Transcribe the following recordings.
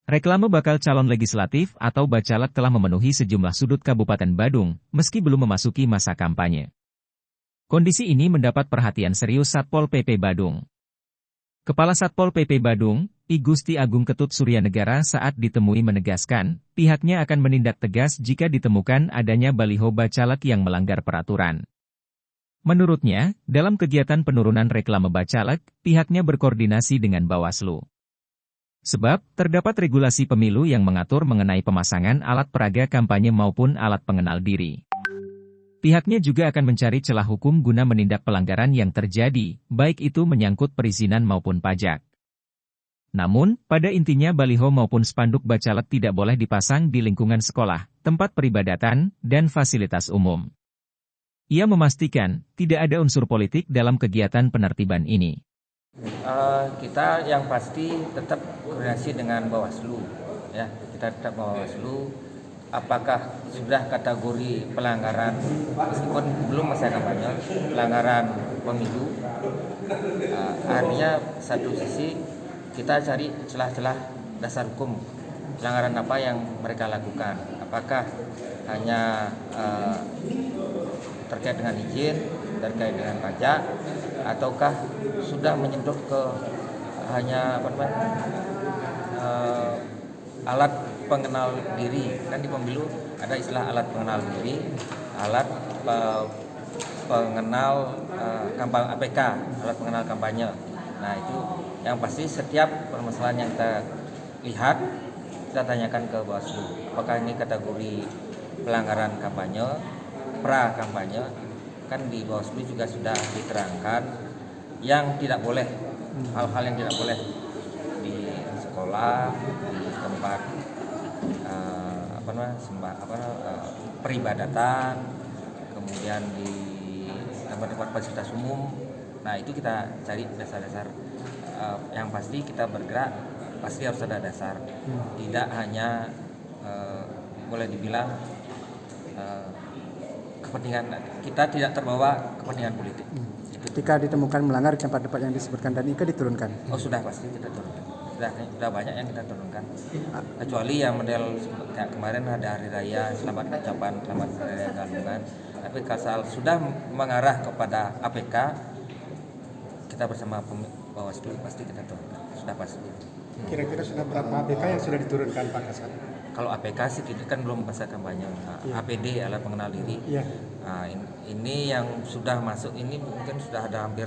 Reklame bakal calon legislatif atau bacalek telah memenuhi sejumlah sudut Kabupaten Badung, meski belum memasuki masa kampanye. Kondisi ini mendapat perhatian serius Satpol PP Badung. Kepala Satpol PP Badung, I Gusti Agung Ketut Suryanegara saat ditemui menegaskan, pihaknya akan menindak tegas jika ditemukan adanya baliho bacalek yang melanggar peraturan. Menurutnya, dalam kegiatan penurunan reklame bacalek, pihaknya berkoordinasi dengan Bawaslu. Sebab, terdapat regulasi pemilu yang mengatur mengenai pemasangan alat peraga kampanye maupun alat pengenal diri. Pihaknya juga akan mencari celah hukum guna menindak pelanggaran yang terjadi, baik itu menyangkut perizinan maupun pajak. Namun, pada intinya baliho maupun spanduk bacalek tidak boleh dipasang di lingkungan sekolah, tempat peribadatan, dan fasilitas umum. Ia memastikan, tidak ada unsur politik dalam kegiatan penertiban ini. Kita yang pasti tetap koordinasi dengan Bawaslu, ya. Kita tetap Bawaslu. Apakah sudah kategori pelanggaran, meskipun belum masa kampanye, pelanggaran pemilu? Artinya satu sisi kita cari celah-celah dasar hukum pelanggaran apa yang mereka lakukan. Apakah hanya terkait dengan izin, terkait dengan pajak, ataukah sudah menyentuh ke hanya alat pengenal diri. Kan di pemilu ada istilah alat pengenal diri, alat pengenal kampanye APK, alat pengenal kampanye. Nah itu yang pasti setiap permasalahan yang kita lihat kita tanyakan ke Bawaslu, apakah ini kategori pelanggaran kampanye, pra kampanye. Kan di Bawaslu juga sudah diterangkan yang tidak boleh, hal-hal yang tidak boleh di sekolah, di tempat peribadatan, kemudian di tempat-tempat fasilitas umum. Nah itu kita cari dasar-dasar. Yang pasti kita bergerak pasti harus ada dasar, tidak hanya boleh dibilang kepentingan, kita tidak terbawa kepentingan politik. Ketika ditemukan melanggar di tempat-tempat yang disebutkan dan itu diturunkan? Oh sudah pasti kita turunkan. Sudah banyak yang kita turunkan. Kecuali yang model kayak kemarin ada hari raya, selamat ucapan selamat hari raya Galungan. Tapi kalau sudah mengarah kepada APK, kita bersama Bawaslu pasti kita turunkan. Sudah pasti. Kira-kira sudah berapa APK yang sudah diturunkan Pak Kasat? Kalau APK sih kan belum masa kampanye. APD, alat pengenal diri. Ya. Nah, ini yang sudah masuk ini mungkin sudah ada hampir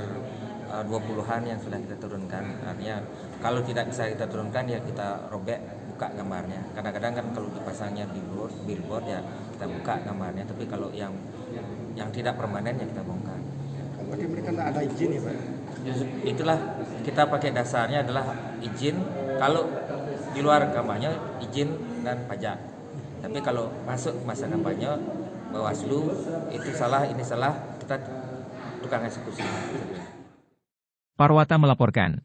20-an yang sudah kita turunkan. Artinya kalau tidak bisa kita turunkan ya kita robek, buka gambarnya. Kadang-kadang kan kalau dipasangnya billboard ya kita buka gambarnya. Tapi kalau yang tidak permanen ya kita bongkar. Berarti mereka tidak ada izin ya Pak? Itulah kita pakai dasarnya adalah izin. Kalau di luar kampanye izin dan pajak. Tapi kalau masuk masa kampanye Bawaslu itu salah, ini salah, kita tukang eksekusi. Parwata melaporkan.